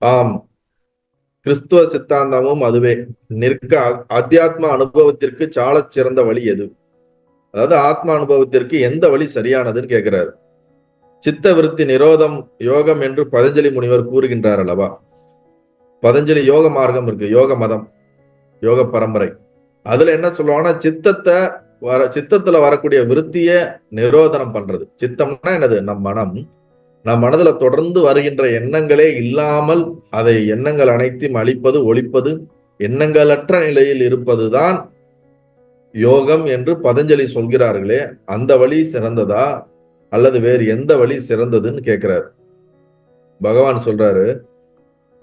ஆம், கிறிஸ்துவ சித்தாந்தமும் அதுவே. நிற்க அத்தியாத்ம அனுபவத்திற்கு சாலச் சிறந்த வழி எது? அதாவது ஆத்ம அனுபவத்திற்கு எந்த வழி சரியானதுன்னு கேட்கிறாரு. சித்த விருத்தி நிரோதம் யோகம் என்று பதஞ்சலி முனிவர் கூறுகின்றார் அல்லவா? பதஞ்சலி யோக மார்க்கம் இருக்கு, யோக மதம், யோக பரம்பரை. அதுல என்ன சொல்லுவாங்கன்னா, சித்தத்துல வரக்கூடிய விருத்திய நிரோதனம் பண்றது. சித்தம்னா என்னது? நம் மனதுல தொடர்ந்து வருகின்ற எண்ணங்களே இல்லாமல் அதை எண்ணங்கள் அனைத்தையும் அழிப்பது, ஒழிப்பது, எண்ணங்களற்ற நிலையில் இருப்பதுதான் யோகம் என்று பதஞ்சலி சொல்கிறார்களே, அந்த வழி சிறந்ததா அல்லது வேறு எந்த வழி சிறந்ததுன்னு கேட்கிறாரு. பகவான் சொல்றாரு,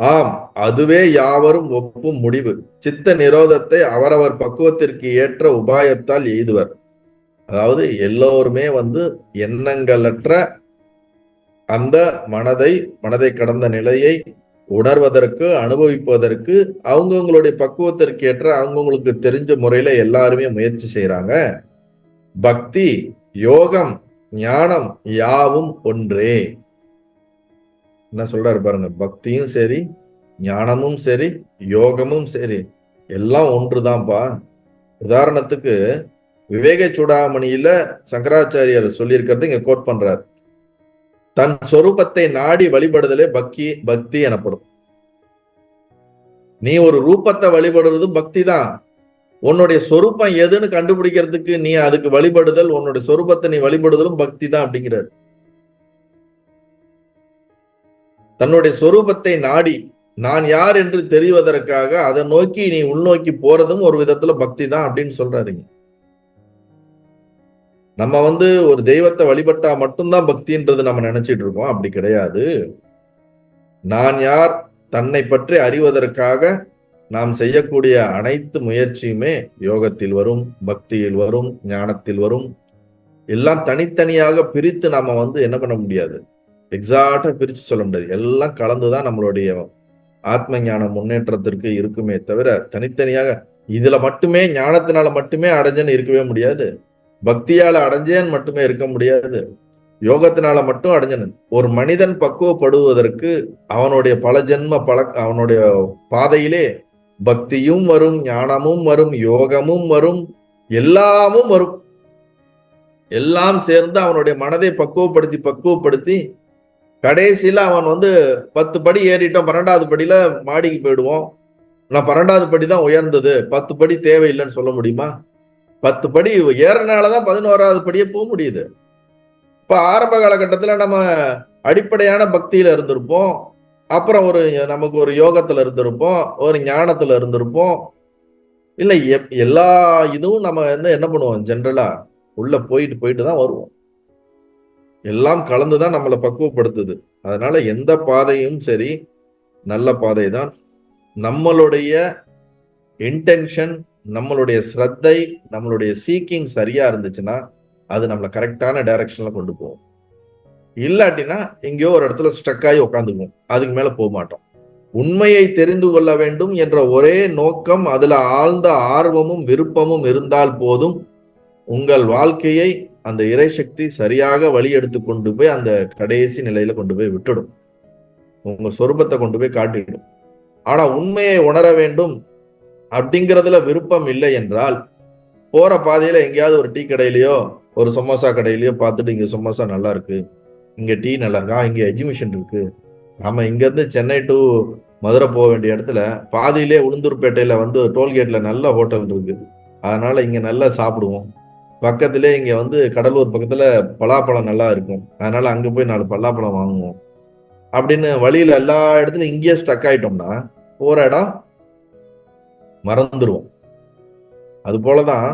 ஆம், அதுவே யாவரும் ஒப்பும் முடிவு. சித்த நிரோதத்தை அவரவர் பக்குவத்திற்கு ஏற்ற உபாயத்தால் எய்துவர். அதாவது எல்லோருமே எண்ணங்களற்ற அந்த மனதை கடந்த நிலையை உணர்வதற்கு, அனுபவிப்பதற்கு அவங்கவுங்களுடைய பக்குவத்திற்கு ஏற்ற அவங்கவுங்களுக்கு தெரிஞ்ச முறையில எல்லாருமே முயற்சி செய்யறாங்க. பக்தி, யோகம், ஞானம் யாவும் ஒன்றே. என்ன சொல்றாரு பாருங்க, பக்தியும் சரி, ஞானமும் சரி, யோகமும் சரி, எல்லாம் ஒன்றுதான்ப்பா. உதாரணத்துக்கு விவேக சூடாமணியில சங்கராச்சாரியர் சொல்லியிருக்கிறது இங்க கோட் பண்றார். தன் சொரூபத்தை நாடி வழிபடுதலே பக்தி எனப்படும். நீ ஒரு ரூபத்தை வழிபடுறது பக்தி தான். உன்னுடைய சொரூபம் எதுன்னு கண்டுபிடிக்கிறதுக்கு நீ அதுக்கு வழிபடுதல், உன்னுடைய சொரூபத்தை நீ வழிபடுதலும் பக்தி தான் அப்படிங்கிறார். தன்னுடைய சொரூபத்தை நாடி நான் யார் என்று தெரிவதற்காக அதை நோக்கி நீ உள்நோக்கி போறதும் ஒரு விதத்துல பக்தி தான் அப்படின்னு சொல்றாருங்க. நம்ம ஒரு தெய்வத்தை வழிபட்டா மட்டும்தான் பக்தின்றது நம்ம நினைச்சிட்டு இருக்கோம். அப்படி கிடையாது. நான் யார் தன்னை பற்றி அறிவதற்காக நாம் செய்யக்கூடிய அனைத்து முயற்சியுமே யோகத்தில் வரும், பக்தியில் வரும், ஞானத்தில் வரும். எல்லாம் தனித்தனியாக பிரித்து நாம என்ன பண்ண முடியாது, எக்ஸாக்டா பிரிச்சு சொல்ல முடியாது. எல்லாம் கலந்துதான் நம்மளுடைய ஆத்ம ஞான முன்னேற்றத்திற்கு இருக்குமே தவிர தனித்தனியாக இதுல மட்டுமே ஞானத்தினால மட்டுமே அடைஞ்சேன்னு இருக்கவே முடியாது, பக்தியால அடைஞ்சேன்னு மட்டுமே இருக்க முடியாது, யோகத்தினால மட்டும் அடைஞ்சன். ஒரு மனிதன் பக்குவப்படுவதற்கு அவனுடைய பல ஜென்ம அவனுடைய பாதையிலே பக்தியும் வரும், ஞானமும் வரும், யோகமும் வரும், எல்லாமும் வரும். எல்லாம் சேர்ந்து அவனுடைய மனதை பக்குவப்படுத்தி கடைசியில அவன் 10 படி ஏறிட்டோம், 12வது படியில மாடிக்கு போயிடுவோம். நான் 12வது படி தான் உயர்ந்தது, 10 படி தேவையில்லைன்னு சொல்ல முடியுமா? 10 படி ஏறனாலதான் 11வது படியே போக முடியுது. இப்ப ஆரம்ப காலகட்டத்துல நம்ம அடிப்படையான பக்தியில இருந்திருப்போம், அப்புறம் நமக்கு ஒரு யோகத்துல இருந்திருப்போம், ஒரு ஞானத்துல இருந்திருப்போம். இல்ல எல்லா இதுவும் நம்ம என்ன பண்ணுவோம், ஜென்ரலா உள்ள போயிட்டு தான் வருவோம். எல்லாம் கலந்துதான் நம்மளை பக்குவப்படுத்துது. அதனால எந்த பாதையும் சரி நல்ல பாதை தான். நம்மளுடைய இன்டென்ஷன், நம்மளுடைய ஸ்ரத்தை, நம்மளுடைய சீக்கிங் சரியா இருந்துச்சுன்னா அது நம்மளை கரெக்டான டைரக்ஷன்ல கொண்டு போகும். இல்லாட்டினா எங்கேயோ ஒரு இடத்துல ஸ்டக் ஆகி உட்காந்துக்குவோம், அதுக்கு மேல போக மாட்டோம். உண்மையை தெரிந்து கொள்ள வேண்டும் என்ற ஒரே நோக்கம், அதுல ஆழ்ந்த ஆர்வமும் விருப்பமும் இருந்தால் போதும், உங்கள் வாழ்க்கையை அந்த இறைசக்தி சரியாக வழி எடுத்து கொண்டு போய் அந்த கடைசி நிலையில கொண்டு போய் விட்டுடும், உங்க சொரூபத்தை கொண்டு போய் காட்டிடும். ஆனா உண்மையை உணர வேண்டும் அப்படிங்கிறதுல விருப்பம் இல்லை என்றால், போற பாதையில எங்கேயாவது ஒரு டீ கடையிலயோ ஒரு சமோசா கடையிலயோ பார்த்துட்டு, இங்க சமோசா நல்லா இருக்கு, இங்க டீ நல்லா இருக்கா, இங்க எஜிபிஷன் இருக்கு, நாம இங்க இருந்து சென்னை டு மதுரை போக வேண்டிய இடத்துல பாதியிலே உளுந்தூர்பேட்டையில டோல்கேட்ல நல்ல ஹோட்டல் இருக்கு, அதனால இங்க நல்லா சாப்பிடுவோம். பக்கத்திலே இங்க கடலூர் பக்கத்துல பலாப்பழம் நல்லா இருக்கும், அதனால அங்க போய் 4 பலாப்பழம் வாங்குவோம் அப்படின்னு வழியில எல்லா இடத்துலயும் இங்கேயே ஸ்டக் ஆயிட்டோம்னா போற இடம் மறந்துடுவோம். அது போலதான்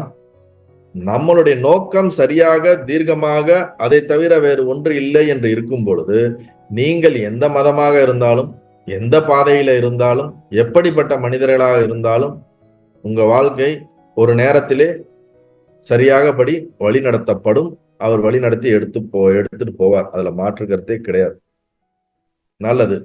நம்மளுடைய நோக்கம் சரியாக தீர்க்கமாக அதை தவிர வேறு ஒன்று இல்லை என்று இருக்கும் பொழுது, நீங்கள் எந்த மதமாக இருந்தாலும், எந்த பாதையில இருந்தாலும், எப்படிப்பட்ட மனிதர்களாக இருந்தாலும், உங்க வாழ்க்கை ஒரு நேரத்திலே சரியாகபடி வழி நடத்தப்படும். அவர் வழி நடத்தி எடுத்துட்டு போவார். அதுல மாற்று கருத்தே கிடையாது. நல்லது.